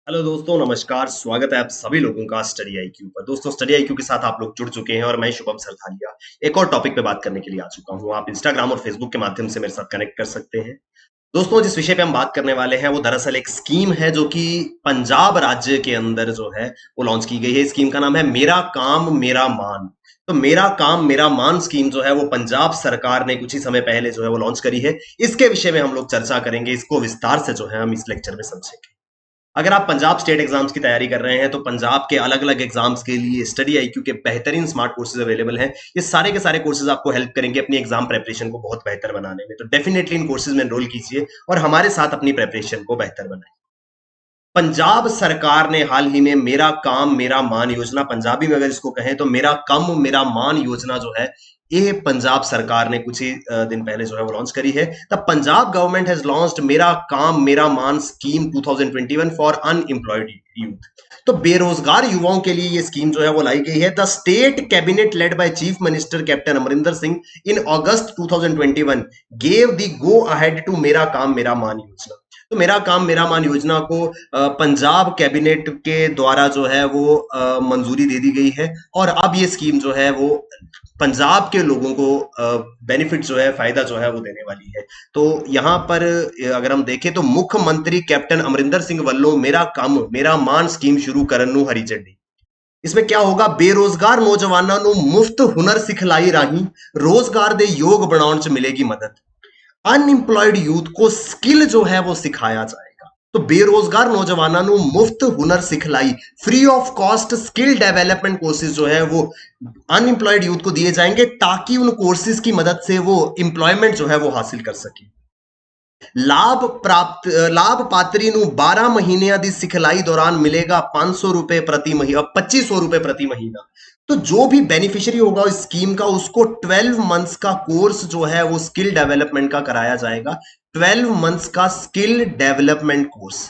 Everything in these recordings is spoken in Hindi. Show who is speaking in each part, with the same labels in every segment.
Speaker 1: हेलो दोस्तों, नमस्कार। स्वागत है आप सभी लोगों का स्टडी आईक्यू पर। दोस्तों, स्टडी आईक्यू के साथ आप लोग जुड़ चुके हैं और मैं शुभम सरथालिया एक और टॉपिक पे बात करने के लिए आ चुका हूं। आप इंस्टाग्राम और फेसबुक के माध्यम से मेरे साथ कनेक्ट कर सकते हैं। दोस्तों, जिस विषय पे हम बात करने वाले हैं वो दरअसल एक स्कीम है जो कि पंजाब राज्य के अंदर जो है वो लॉन्च की गई है। इस स्कीम का नाम है मेरा काम मेरा मान। तो मेरा काम मेरा मान स्कीम जो है वो पंजाब सरकार ने कुछ ही समय पहले जो है वो लॉन्च करी है। इसके विषय में हम लोग चर्चा करेंगे, इसको विस्तार से जो है हम इस लेक्चर में समझेंगे। अगर आप पंजाब स्टेट एग्जाम्स की तैयारी कर रहे हैं तो पंजाब के अलग अलग एग्जाम्स के लिए स्टडी आईक्यू के बेहतरीन स्मार्ट कोर्सेज अवेलेबल हैं। ये सारे के सारे कोर्सेज आपको हेल्प करेंगे अपनी एग्जाम प्रेपरेशन को बहुत बेहतर बनाने में। तो डेफिनेटली इन कोर्सेज में एनरोल कीजिए और हमारे साथ अपनी प्रेपरेशन को बेहतर बनाएं। पंजाब सरकार ने हाल ही में मेरा काम मेरा मान योजना, पंजाबी में अगर इसको कहें तो मेरा कम मेरा मान योजना जो है, ये पंजाब सरकार ने कुछ ही दिन पहले जो है वो लॉन्च करी है। The Punjab government has launched मेरा Kaam Mera Maan scheme 2021 for unemployed youth. तो बेरोजगार युवाओं के लिए ये स्कीम जो है वो लाई गई है। The state cabinet led by chief minister captain Amarinder Singh in August 2021 gave the go ahead to Mera Kaam Mera मान योजना। तो मेरा काम मेरा मान योजना को पंजाब कैबिनेट के द्वारा जो है वो मंजूरी दे दी गई है और अब ये स्कीम जो है वो पंजाब के लोगों को बेनिफिट जो है, फायदा जो है वो देने वाली है। तो यहाँ पर अगर हम देखें तो मुख्यमंत्री कैप्टन अमरिंदर सिंह वल्लों मेरा काम मेरा मान स्कीम शुरू करन नूं हरी झंडी। इसमें क्या होगा? बेरोजगार नौजवानों ਨੂੰ मुफ्त हुनर सिखलाई राही रोजगार दे योग बनाउण च मिलेगी मदद। अनएम्प्लॉयड यूथ को स्किल जो है वो सिखाया जाएगा। तो बेरोजगार नौजवानों ਨੂੰ मुफ्त हुनर सिखलाई, free of cost skill development courses जो है वो अनएम्प्लॉयड यूथ को दिए जाएंगे ताकि उन कोर्सेज की मदद से वो एम्प्लॉयमेंट जो है वो हासिल कर सके। लाभ पात्री ਨੂੰ 12 ਮਹੀਨਿਆਂ ਦੀ सिखलाई दौरान मिलेगा 500 रुपए प्रति महीना, 2500 रुपए प्रति महीना। तो जो भी बेनिफिशियरी होगा इस स्कीम का, उसको 12 मंथ्स का कोर्स जो है वो स्किल डेवलपमेंट का कराया जाएगा। 12 मंथ्स का स्किल डेवलपमेंट कोर्स।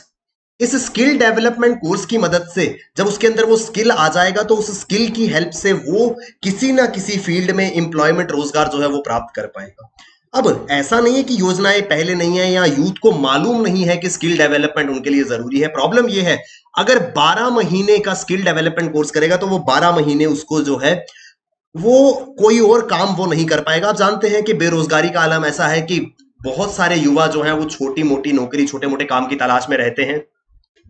Speaker 1: इस स्किल डेवलपमेंट कोर्स की मदद से जब उसके अंदर वो स्किल आ जाएगा तो उस स्किल की हेल्प से वो किसी ना किसी फील्ड में एम्प्लॉयमेंट, रोजगार जो है वो प्राप्त कर पाएगा। अब ऐसा नहीं है कि योजनाएं पहले नहीं है या यूथ को मालूम नहीं है कि स्किल डेवलपमेंट उनके लिए जरूरी है। प्रॉब्लम ये है, अगर 12 महीने का स्किल डेवलपमेंट कोर्स करेगा तो वो 12 महीने उसको जो है वो कोई और काम वो नहीं कर पाएगा। आप जानते हैं कि बेरोजगारी का आलम ऐसा है कि बहुत सारे युवा जो हैं वो छोटी मोटी नौकरी, छोटे मोटे काम की तलाश में रहते हैं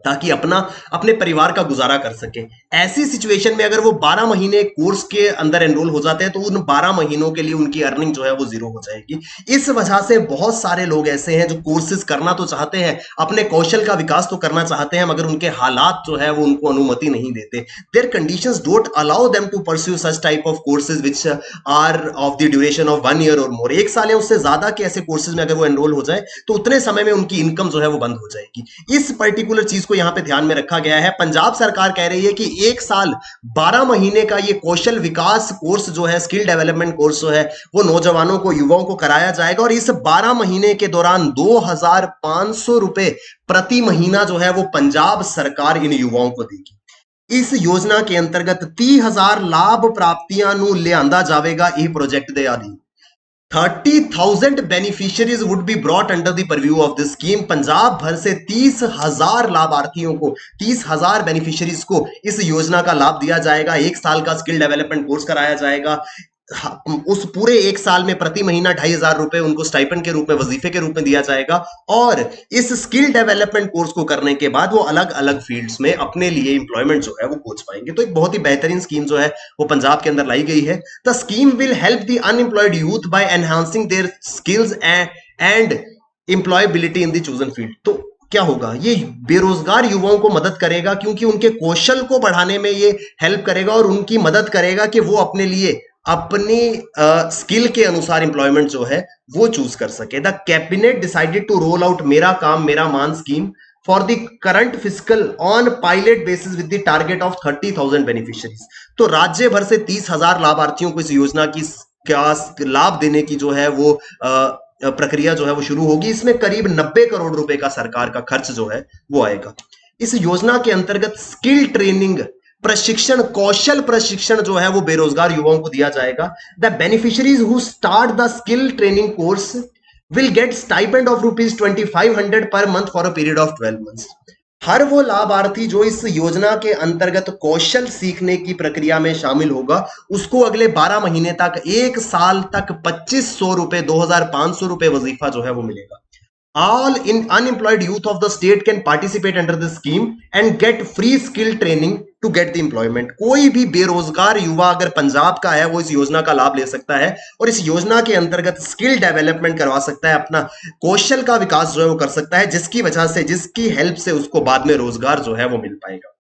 Speaker 1: ताकि अपने परिवार का गुजारा कर सके। ऐसी सिचुएशन में अगर वो 12 महीने कोर्स के अंदर एनरोल हो जाते हैं तो उन 12 महीनों के लिए उनकी अर्निंग जो है वो जीरो हो जाएगी। इस वजह से बहुत सारे लोग ऐसे हैं जो कोर्सेज करना तो चाहते हैं, अपने कौशल का विकास तो करना चाहते हैं, मगर उनके हालात जो है वो उनको अनुमति नहीं देते। Their conditions don't allow them to pursue such type of courses which are of the duration of 1 year or more. 1 साल या उससे ज्यादा के ऐसे कोर्सेज में अगर वो एनरोल हो जाए तो उतने समय में उनकी इनकम जो है वो बंद हो जाएगी। इस पर्टिकुलर चीज को यहां पे ध्यान में रखा गया है। पंजाब सरकार कह रही है कि 1 साल 12 महीने का ये कौशल विकास कोर्स जो है, स्किल डेवलपमेंट कोर्स जो है वो नौजवानों को, युवाओं को कराया जाएगा और इस 12 महीने के दौरान 2500 रुपए प्रति महीना जो है वो पंजाब सरकार इन युवाओं को देगी। इस योजना के अंतर्गत 30,000 लाभ प्राप्तियां ਨੂੰ ਲਿਆਂਦਾ ਜਾਵੇਗਾ ਇਹ प्रोजेक्ट ਦੇ अधीन। 30,000 beneficiaries would be brought under the purview of this scheme. Punjab भर से 30,000 लाभार्थियों को, 30,000 बेनिफिशियरीज को इस योजना का लाभ दिया जाएगा। 1 साल का स्किल डेवलपमेंट कोर्स कराया जाएगा। उस पूरे 1 साल में प्रति महीना 2,500 रुपए उनको स्टाइपेंड के रूप में, वजीफे के रूप में दिया जाएगा और इस स्किल डेवलपमेंट कोर्स को करने के बाद वो अलग अलग फील्ड्स में अपने लिए एम्प्लॉयमेंट जो है वो खोज पाएंगे। तो एक बहुत ही बेहतरीन स्कीम जो है वो पंजाब के अंदर लाई गई है। The scheme will help the unemployed youth bye enhancing their skills and employability in the chosen field. तो क्या होगा? ये बेरोजगार युवाओं को मदद करेगा क्योंकि उनके कौशल को बढ़ाने में ये हेल्प करेगा और उनकी मदद करेगा कि वो अपने लिए अपनी स्किल के अनुसार एम्प्लॉयमेंट जो है वो चूज कर सके। The cabinet decided to roll out Mera Kaam Mera Maan scheme for the current physical on pilot basis with the target of 30,000 beneficiaries. तो राज्य भर से 30,000 लाभार्थियों को इस योजना की लाभ देने की जो है वो प्रक्रिया जो है वो शुरू होगी। इसमें करीब 90 करोड़ रुपए का सरकार का खर्च जो है वो आएगा। इस योजना के अंतर्गत स्किल ट्रेनिंग, प्रशिक्षण, कौशल प्रशिक्षण जो है वो बेरोजगार युवाओं को दिया जाएगा। The beneficiaries who start the skill training course will get stipend of rupees 2,500 per month for a period of 12 months. हर वो लाभार्थी जो इस योजना के अंतर्गत कौशल सीखने की प्रक्रिया में शामिल होगा, उसको अगले 12 महीने तक, 1 साल तक 2500 रुपए, 2500 रुपए वजीफा जो है वो मिलेगा। All in unemployed youth of the state can participate under the scheme and get free skill training to get the employment। कोई भी बेरोजगार युवा अगर पंजाब का है वो इस योजना का लाभ ले सकता है और इस योजना के अंतर्गत स्किल डेवलपमेंट करवा सकता है, अपना कौशल का विकास जो है वो कर सकता है, जिसकी वजह से, जिसकी हेल्प से उसको बाद में रोजगार जो है वो मिल पाएगा।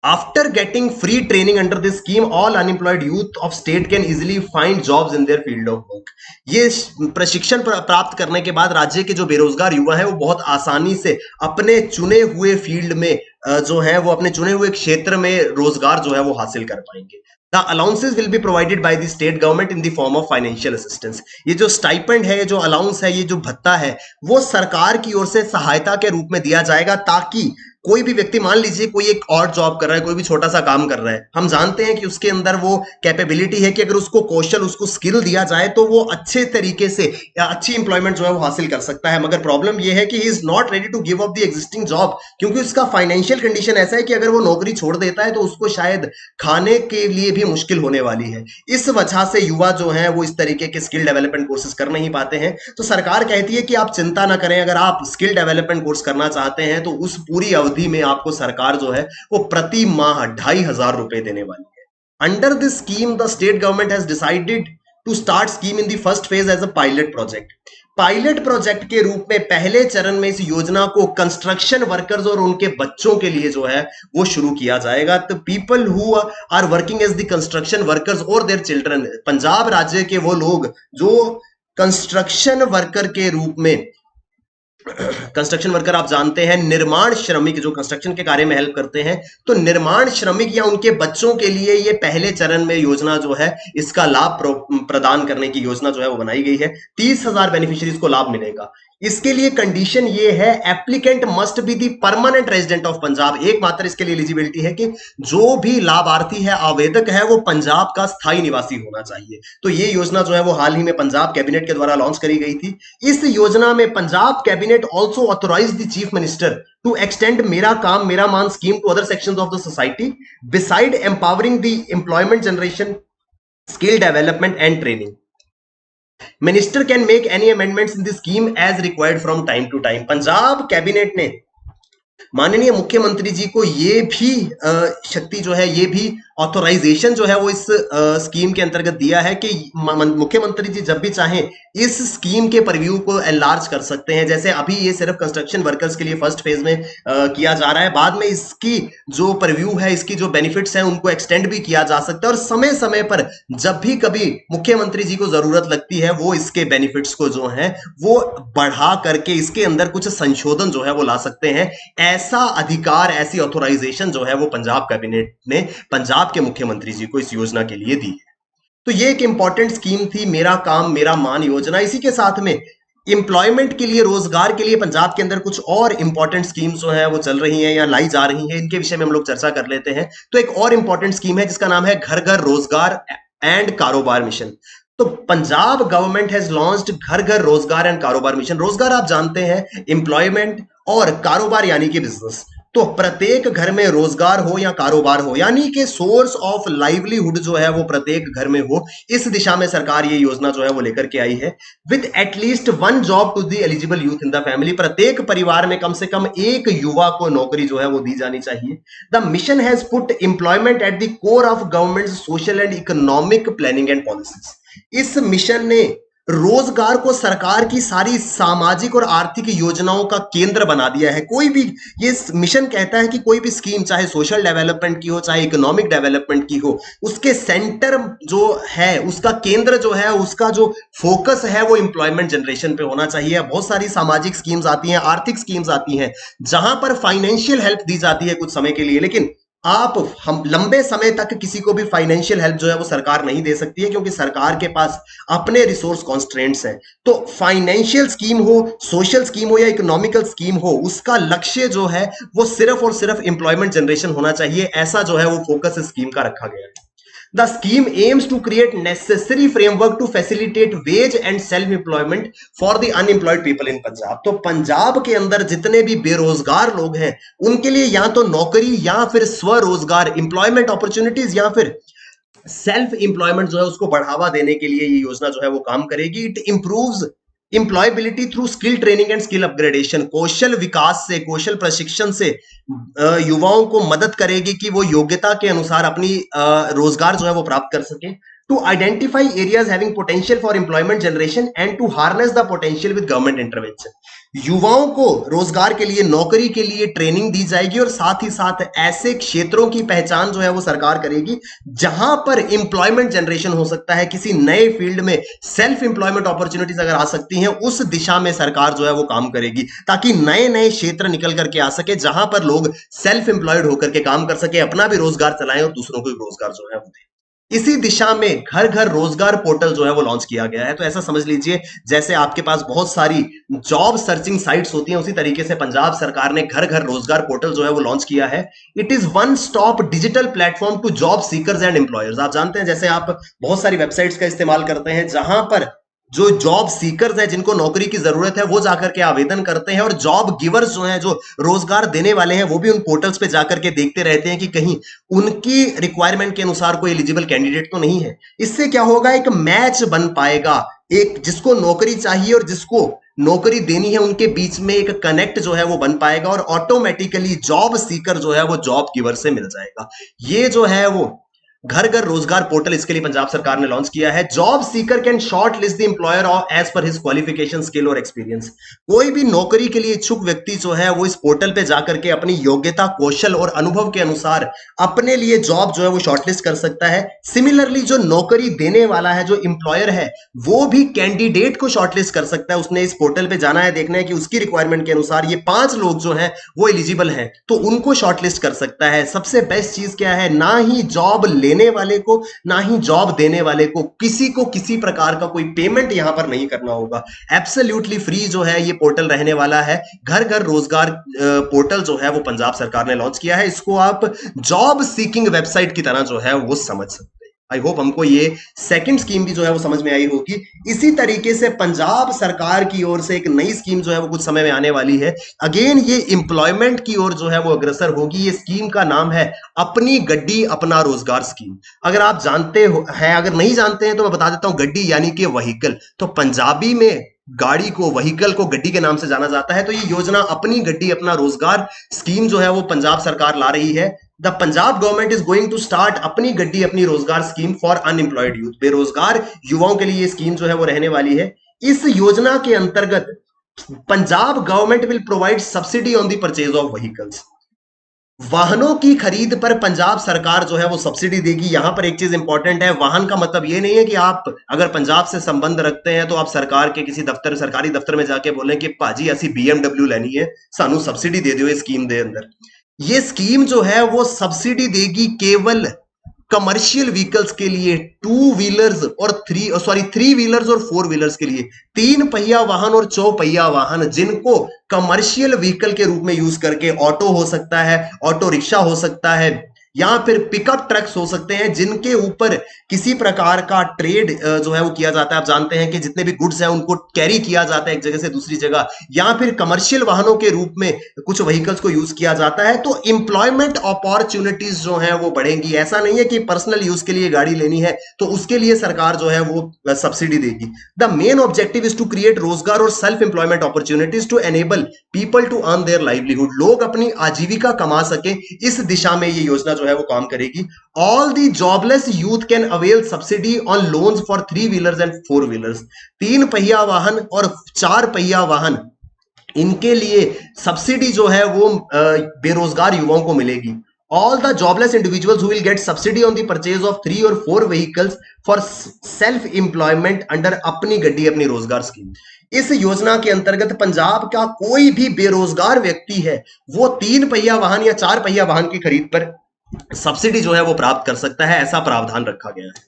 Speaker 1: After getting free training under this scheme, all unemployed youth of state can easily find jobs in their field of work। ये प्रशिक्षण प्राप्त करने के बाद राज्य के जो बेरोजगार युवा हैं वो बहुत आसानी से अपने चुने हुए फील्ड में जो है वो अपने चुने हुए क्षेत्र में रोजगार जो है वो हासिल कर पाएंगे। The allowances will be provided by the state government in the form of financial assistance। ये जो स्टाइपेंड है, ये जो अलाउंस है, ये जो भत्ता है, वो सरकार की ओर से सहायता के रूप में दिया जाएगा, ताकि कोई भी व्यक्ति, मान लीजिए कोई एक और जॉब कर रहा है, कोई भी छोटा सा काम कर रहा है, हम जानते हैं कि उसके अंदर वो कैपेबिलिटी है कि अगर उसको कौशल, उसको स्किल दिया जाए तो वो अच्छे तरीके से अच्छी इंप्लॉयमेंट जो है वो हासिल कर सकता है। मगर प्रॉब्लम ये है कि he is not ready to give up the existing job, क्योंकि उसका फाइनेंशियल कंडीशन ऐसा है कि अगर वो नौकरी छोड़ देता है तो उसको शायद खाने के लिए भी मुश्किल होने वाली है। इस वजह से युवा जो है वो इस तरीके के स्किल डेवलपमेंट कोर्सेज कर नहीं पाते हैं। तो सरकार कहती है कि आप चिंता ना करें, अगर आप स्किल डेवलपमेंट कोर्स करना चाहते हैं तो उस पूरी अवधि में आपको सरकार जो है वो प्रति माह 2500 रुपए देने वाली है। Under this scheme the state government has decided to start scheme in the first phase as a pilot project. Pilot project के रूप में पहले चरण में इस योजना को कंस्ट्रक्शन वर्कर्स और उनके बच्चों के लिए जो है वो शुरू किया जाएगा। तो people who are working as the construction workers और देयर चिल्ड्रन, पंजाब राज्य के वो लोग जो कंस्ट्रक्शन वर्कर के रूप में, कंस्ट्रक्शन वर्कर आप जानते हैं निर्माण श्रमिक जो कंस्ट्रक्शन के कार्य में हेल्प करते हैं, तो निर्माण श्रमिक या उनके बच्चों के लिए ये पहले चरण में योजना जो है इसका लाभ प्रदान करने की योजना जो है वो बनाई गई है। 30,000 बेनिफिशियरीज को लाभ मिलेगा। इसके लिए कंडीशन ये है, applicant must be the permanent resident of Punjab. एकमात्र इसके लिए एलिजिबिलिटी है कि जो भी लाभार्थी है, आवेदक है, वो पंजाब का स्थायी निवासी होना चाहिए। तो ये योजना जो है वो हाल ही में पंजाब कैबिनेट के द्वारा लॉन्च करी गई थी। इस योजना में Punjab cabinet also authorise the chief minister to extend Mera Kaam Mera Maan scheme to other sections of the society beside empowering the employment generation, skill development and training. Minister can make any amendments in the scheme as required from time to time. Punjab cabinet ने माननीय मुख्यमंत्री जी को ये भी शक्ति जो है, ये भी ऑथोराइजेशन जो है वो इस स्कीम के अंतर्गत दिया है कि मुख्यमंत्री जी जब भी चाहें इस स्कीम के परिव्यू को एनलार्ज कर सकते हैं। जैसे अभी ये सिर्फ कंस्ट्रक्शन वर्कर्स के लिए फर्स्ट फेज में किया जा रहा है, बाद में इसकी जो परिव्यू है, इसकी जो बेनिफिट्स हैं उनको एक्सटेंड भी किया जा सकता है, और समय समय पर जब भी कभी मुख्यमंत्री जी को जरूरत लगती है वो इसके बेनिफिट्स को जो है वो बढ़ा करके इसके अंदर कुछ संशोधन जो है वो ला सकते हैं। ऐसा अधिकार, ऐसी ऑथोराइजेशन जो है वो पंजाब कैबिनेट ने पंजाब के मुख्यमंत्री जी को इस योजना के लिए दी है। तो ये एक इंपॉर्टेंट स्कीम थी, मेरा काम मेरा मान योजना। इसी के साथ में एम्प्लॉयमेंट के लिए, रोजगार के लिए पंजाब के अंदर कुछ और इंपॉर्टेंट स्कीम्स जो है वो चल रही हैं या लाई जा रही हैं, इनके विषय में हम लोग चर्चा कर लेते हैं। तो एक और इंपॉर्टेंट स्कीम है जिसका नाम है घर घर रोजगार एंड कारोबार मिशन। तो पंजाब गवर्नमेंट हैज लॉन्च्ड घर घर रोजगार एंड कारोबार मिशन। रोजगार आप जानते हैं एम्प्लॉयमेंट, और कारोबार यानी कि बिजनेस। तो प्रत्येक घर में रोजगार हो या कारोबार हो, यानी कि सोर्स ऑफ लाइवलीहुड जो है वो प्रत्येक घर में हो, इस दिशा में सरकार ये योजना जो है वो लेकर के आई है। With at least 1 job to the eligible youth in the family. प्रत्येक परिवार में कम से कम एक युवा को नौकरी जो है वो दी जानी चाहिए। The mission has put employment at the core of government social and economic planning and policies. इस मिशन ने रोजगार को सरकार की सारी सामाजिक और आर्थिक योजनाओं का केंद्र बना दिया है। कोई भी, ये मिशन कहता है कि कोई भी स्कीम चाहे सोशल डेवलपमेंट की हो चाहे इकोनॉमिक डेवलपमेंट की हो, उसके सेंटर जो है, उसका केंद्र जो है, उसका जो फोकस है वो एम्प्लॉयमेंट जनरेशन पे होना चाहिए। बहुत सारी सामाजिक स्कीम्स आती हैं, आर्थिक स्कीम्स आती हैं जहां पर फाइनेंशियल हेल्प दी जाती है कुछ समय के लिए, लेकिन हम लंबे समय तक किसी को भी फाइनेंशियल हेल्प जो है वो सरकार नहीं दे सकती है, क्योंकि सरकार के पास अपने रिसोर्स कॉन्स्ट्रेंट्स हैं। तो फाइनेंशियल स्कीम हो, सोशल स्कीम हो या इकोनॉमिकल स्कीम हो, उसका लक्ष्य जो है वो सिर्फ और सिर्फ एम्प्लॉयमेंट जनरेशन होना चाहिए। ऐसा जो है वो फोकस इस स्कीम का रखा गया है। The scheme aims to create necessary framework to facilitate wage and self-employment for the unemployed people in Punjab. तो पंजाब के अंदर जितने भी बेरोजगार लोग हैं उनके लिए या तो नौकरी या फिर स्वरोजगार एम्प्लॉयमेंट अपॉर्चुनिटीज या फिर सेल्फ एम्प्लॉयमेंट जो है उसको बढ़ावा देने के लिए ये योजना जो है वो काम करेगी. It improves employability through skill training and skill upgradation. कौशल विकास से, कौशल प्रशिक्षण से युवाओं को मदद करेगी कि वो योग्यता के अनुसार अपनी रोजगार जो है वो प्राप्त कर सके. To identify areas having potential for employment generation and to harness the potential with government intervention. युवाओं को रोजगार के लिए, नौकरी के लिए ट्रेनिंग दी जाएगी और साथ ही साथ ऐसे क्षेत्रों की पहचान जो है वो सरकार करेगी जहां पर एम्प्लॉयमेंट जनरेशन हो सकता है, किसी नए फील्ड में सेल्फ एम्प्लॉयमेंट अपॉर्चुनिटीज अगर आ सकती हैं, उस दिशा में सरकार जो है वो काम करेगी ताकि नए नए क्षेत्र निकल करके आ सके जहां पर लोग सेल्फ एम्प्लॉयड होकर के काम कर सके, अपना भी रोजगार चलाएं और दूसरों को भी रोजगार जो है वो दें. इसी दिशा में घर घर रोजगार पोर्टल जो है वो लॉन्च किया गया है. तो ऐसा समझ लीजिए जैसे आपके पास बहुत सारी जॉब सर्चिंग साइट्स होती हैं, उसी तरीके से पंजाब सरकार ने घर घर रोजगार पोर्टल जो है वो लॉन्च किया है. It is one stop digital platform to job seekers and employers. आप जानते हैं जैसे आप बहुत सारी वेबसाइट्स का इस्तेमाल करते हैं जहां पर जो जॉब सीकर्स है, जिनको नौकरी की जरूरत है, वो जाकर के आवेदन करते हैं और जॉब गिवर्स जो हैं, जो रोजगार देने वाले हैं, वो भी उन पोर्टल्स पे जाकर के देखते रहते हैं कि कहीं उनकी रिक्वायरमेंट के अनुसार कोई एलिजिबल कैंडिडेट तो नहीं है. इससे क्या होगा, एक मैच बन पाएगा, एक जिसको नौकरी चाहिए और जिसको नौकरी देनी है उनके बीच में एक कनेक्ट जो है वो बन पाएगा और ऑटोमेटिकली जॉब सीकर जो है वो जॉब गिवर से मिल जाएगा. ये जो है वो घर घर रोजगार पोर्टल इसके लिए पंजाब सरकार ने लॉन्च किया है. Job seeker can shortlist the employer as per his qualification, skill और एक्सपीरियंस. कोई भी नौकरी के लिए इच्छुक व्यक्ति जो है वो इस पोर्टल पे जाकर के अपनी योग्यता, कौशल और अनुभव के अनुसार अपने लिए जॉब जो है वो शॉर्टलिस्ट कर सकता है. सिमिलरली जो नौकरी देने वाला है, जो एम्प्लॉयर है, वो भी कैंडिडेट को शॉर्टलिस्ट कर सकता है. उसने इस पोर्टल पे जाना है, देखना है कि उसकी रिक्वायरमेंट के अनुसार ये 5 लोग जो हैं वो एलिजिबल हैं, तो उनको शॉर्टलिस्ट कर सकता है. सबसे बेस्ट चीज क्या है, ना ही जॉब लेने वाले को ना ही जॉब देने वाले को किसी प्रकार का कोई पेमेंट यहां पर नहीं करना होगा. एब्सोल्युटली फ्री जो है ये पोर्टल रहने वाला है. घर घर रोजगार पोर्टल जो है वो पंजाब सरकार ने लॉन्च किया है. इसको आप जॉब सीकिंग वेबसाइट की तरह जो है वो समझ सकते हैं. आई होप हमको ये सेकंड स्कीम भी जो है वो समझ में आई होगी. इसी तरीके से पंजाब सरकार की ओर से एक नई स्कीम जो है वो कुछ समय में आने वाली है. अगेन ये एम्प्लॉयमेंट की ओर जो है वो अग्रसर होगी. ये स्कीम का नाम है अपनी गड्डी अपना रोजगार स्कीम. अगर आप जानते हो हैं, अगर नहीं जानते हैं तो मैं बता देता हूं. गड्डी यानी कि व्हीकल, तो पंजाबी में गाड़ी को, व्हीकल को गड्डी के नाम से जाना जाता है. तो ये योजना अपनी गड्डी अपना रोजगार स्कीम जो है वो पंजाब सरकार ला रही है. The Punjab government is going to start Apni Gaddi अपनी रोजगार स्कीम फॉर अनएम्प्लॉयड यूथ. बेरोजगार युवाओं के लिए ये स्कीम जो है वो रहने वाली है. इस योजना के अंतर्गत Punjab government will provide subsidy on the purchase of vehicles. वाहनों की खरीद पर पंजाब सरकार जो है वो सब्सिडी देगी. यहां पर एक चीज इंपॉर्टेंट है, वाहन का मतलब ये नहीं है कि आप अगर पंजाब से संबंध रखते हैं तो आप सरकार के किसी दफ्तर, सरकारी दफ्तर में जाके बोलें कि पाजी ऐसी BMW लेनी है, सानू सब्सिडी दे दो. ये स्कीम दे अंदर, ये स्कीम जो है वो सब्सिडी देगी केवल कमर्शियल व्हीकल्स के लिए, 2 व्हीलर्स और 3 व्हीलर्स और 4 व्हीलर्स के लिए, 3 पहिया वाहन और 4 पहिया वाहन, जिनको कमर्शियल व्हीकल के रूप में यूज करके ऑटो हो सकता है, ऑटो रिक्शा हो सकता है, या फिर पिकअप ट्रक्स हो सकते हैं, जिनके ऊपर किसी प्रकार का ट्रेड जो है वो किया जाता है. आप जानते हैं कि जितने भी गुड्स हैं उनको कैरी किया जाता है एक जगह से दूसरी जगह, या फिर कमर्शियल वाहनों के रूप में कुछ व्हीकल्स को यूज किया जाता है. तो एम्प्लॉयमेंट अपॉर्चुनिटीज जो हैं वो बढ़ेंगी. ऐसा नहीं है कि पर्सनल यूज के लिए गाड़ी लेनी है तो उसके लिए सरकार जो है वो सब्सिडी देगी. The main objective is to create रोजगार और self employment opportunities to enable people to earn their livelihood. लोग अपनी आजीविका कमा सके, इस दिशा में ये योजना जो है वो काम करेगी. All the jobless youth can avail subsidy on loans for 3 wheelers and 4 wheelers. 3 पहिया वाहन और 4 पहिया वाहन, इनके लिए सब्सिडी जो है वो बेरोजगार युवाओं को मिलेगी. All the jobless individuals who will get subsidy on the purchase of 3 or 4 vehicles for self employment under अपनी गड्डी अपनी रोजगार स्कीम. इस योजना के अंतर्गत पंजाब का कोई भी बेरोजगार व्यक्ति है वो 3 पहिया वाहन या 4 पहिया वाहन की खरीद पर सब्सिडी जो है वो प्राप्त कर सकता है. ऐसा प्रावधान रखा गया है.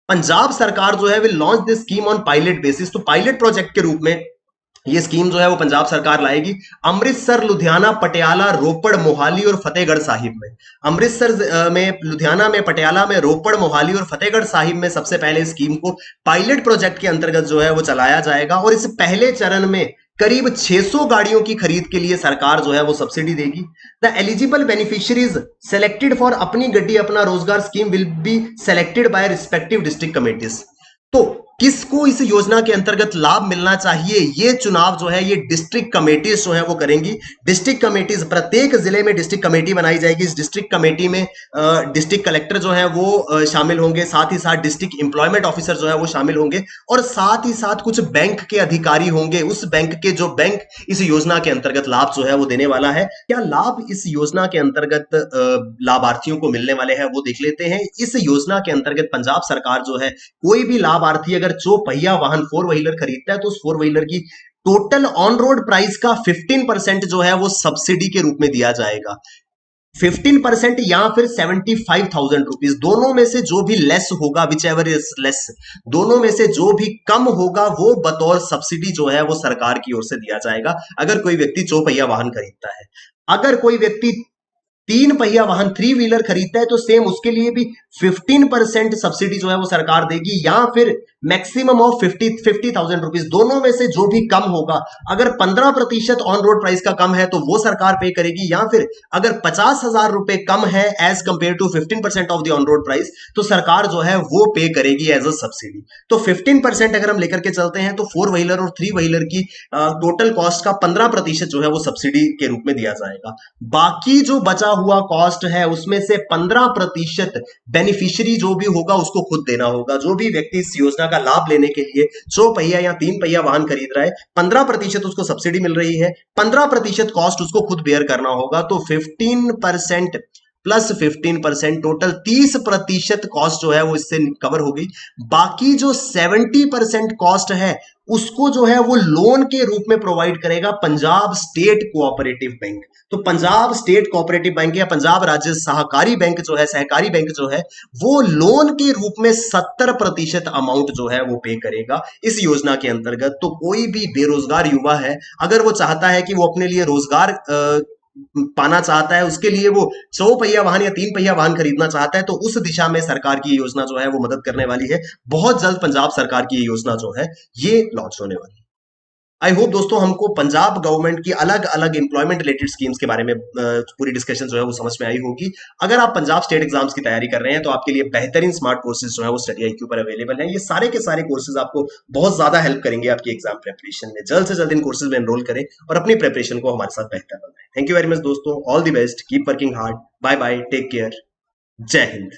Speaker 1: पंजाब सरकार जो है will launch this scheme on pilot basis. तो पायलट प्रोजेक्ट के रूप में ये स्कीम जो है वो पंजाब सरकार लाएगी अमृतसर, लुधियाना, पटियाला, रोपड़, मोहाली और फतेहगढ़ साहिब में। अमृतसर में, लुधियाना में, पटियाला में, रोपड़, मोहाली और फतेहगढ़ साहिब में सबसे पहले स्कीम को पायलट प्रोजेक्ट के अंतर्गत जो है वो चलाया जाएगा और इस पहले चरण में करीब 600 गाड़ियों की खरीद के लिए सरकार जो है वो सब्सिडी देगी। The eligible beneficiaries selected for अपनी गड्डी अपना रोजगार scheme will be selected bye respective district committees. तो किसको इस योजना के अंतर्गत लाभ मिलना चाहिए, ये चुनाव जो है ये डिस्ट्रिक्ट कमेटीज जो है वो करेंगी। डिस्ट्रिक्ट कमेटीज, प्रत्येक जिले में डिस्ट्रिक्ट कमेटी बनाई जाएगी। इस डिस्ट्रिक्ट कमेटी में डिस्ट्रिक्ट कलेक्टर जो है वो शामिल होंगे, साथ ही साथ डिस्ट्रिक्ट एम्प्लॉयमेंट ऑफिसर जो है वो शामिल होंगे और साथ ही साथ कुछ बैंक के अधिकारी होंगे। उस बैंक के जो बैंक इस योजना के अंतर्गत लाभ जो है वो देने वाला है। क्या लाभ इस योजना के अंतर्गत लाभार्थियों को मिलने वाले हैं वो देख लेते हैं। इस योजना के अंतर्गत पंजाब सरकार जो है, कोई भी लाभार्थी अगर चौपहिया वाहन फोर व्हीलर खरीदता है तो उस फोर व्हीलर की टोटल ऑन रोड प्राइस का 15% जो है वो सब्सिडी के रूप में दिया जाएगा। 15% या फिर 75,000 रुपीज, दोनों में से जो भी लेस होगा, विच एवर इज लेस, दोनों में से जो भी कम होगा वो बतौर सब्सिडी जो है वो सरकार की ओर से दिया जाएगा अगर कोई व्यक्ति चौपहिया वाहन खरीदता है। अगर कोई व्यक्ति तीन पहिया वाहन थ्री व्हीलर खरीदता है तो सेम उसके लिए भी 15% सब्सिडी जो है वो सरकार देगी या फिर मैक्सिमम ऑफ 50,000 रुपीज, दोनों में से जो भी कम होगा। अगर 15% ऑन रोड प्राइस का कम है तो वो सरकार पे करेगी, या फिर अगर 50,000 रुपए कम है as compare to 15% of the on road price तो सरकार जो है वो पे करेगी एज अ सब्सिडी। तो 15% अगर हम लेकर के चलते हैं तो फोर व्हीलर और थ्री व्हीलर की टोटल कॉस्ट का 15% जो है वो सब्सिडी के रूप में दिया जाएगा। बाकी जो बचा हुआ कॉस्ट है उसमें से 15% बेनिफिशियरी जो भी होगा उसको खुद देना होगा। जो भी व्यक्ति इस योजना का लाभ लेने के लिए चौपहिया या तीन पहिया वाहन खरीद रहा है, 15% उसको सब्सिडी मिल रही है, 15% कॉस्ट उसको खुद बेयर करना होगा। तो 15% प्लस 15%, टोटल 30% कॉस्ट जो है वो इससे कवर हो गई। बाकी जो 70% कॉस्ट है उसको जो है वो लोन के रूप में प्रोवाइड करेगा पंजाब स्टेट कोऑपरेटिव बैंक। तो पंजाब स्टेट कोऑपरेटिव बैंक या पंजाब राज्य सहकारी बैंक जो है, सहकारी बैंक जो है, वो लोन के रूप में 70% अमाउंट जो है वो पे करेगा इस योजना के अंतर्गत। तो कोई भी बेरोजगार युवा है, अगर वो चाहता है कि वो अपने लिए रोजगार पाना चाहता है, उसके लिए वो चौपहिया वाहन या तीन पहिया वाहन खरीदना चाहता है, तो उस दिशा में सरकार की योजना जो है वो मदद करने वाली है। बहुत जल्द पंजाब सरकार की योजना जो है ये लॉन्च होने वाली है। आई होप दोस्तों हमको पंजाब गवर्नमेंट की अलग अलग एम्प्लॉयमेंट रिलेटेड स्कीम्स के बारे में पूरी डिस्कशन जो है वो समझ में आई होगी। अगर आप पंजाब स्टेट एग्जाम्स की तैयारी कर रहे हैं तो आपके लिए बेहतरीन स्मार्ट कोर्सेज जो है वो स्टडी IQ पर अवेलेबल है। ये सारे के सारे कोर्सेज आपको बहुत ज्यादा हेल्प करेंगे आपकी एग्जाम प्रिपरेशन में। जल्द से जल्द इन कोर्सेज में एनरोल करें और अपनी प्रिपरेशन को हमारे साथ बेहतर बनाएं। थैंक यू वेरी मच दोस्तों, all the best, keep working hard, bye bye, take care, जय हिंद।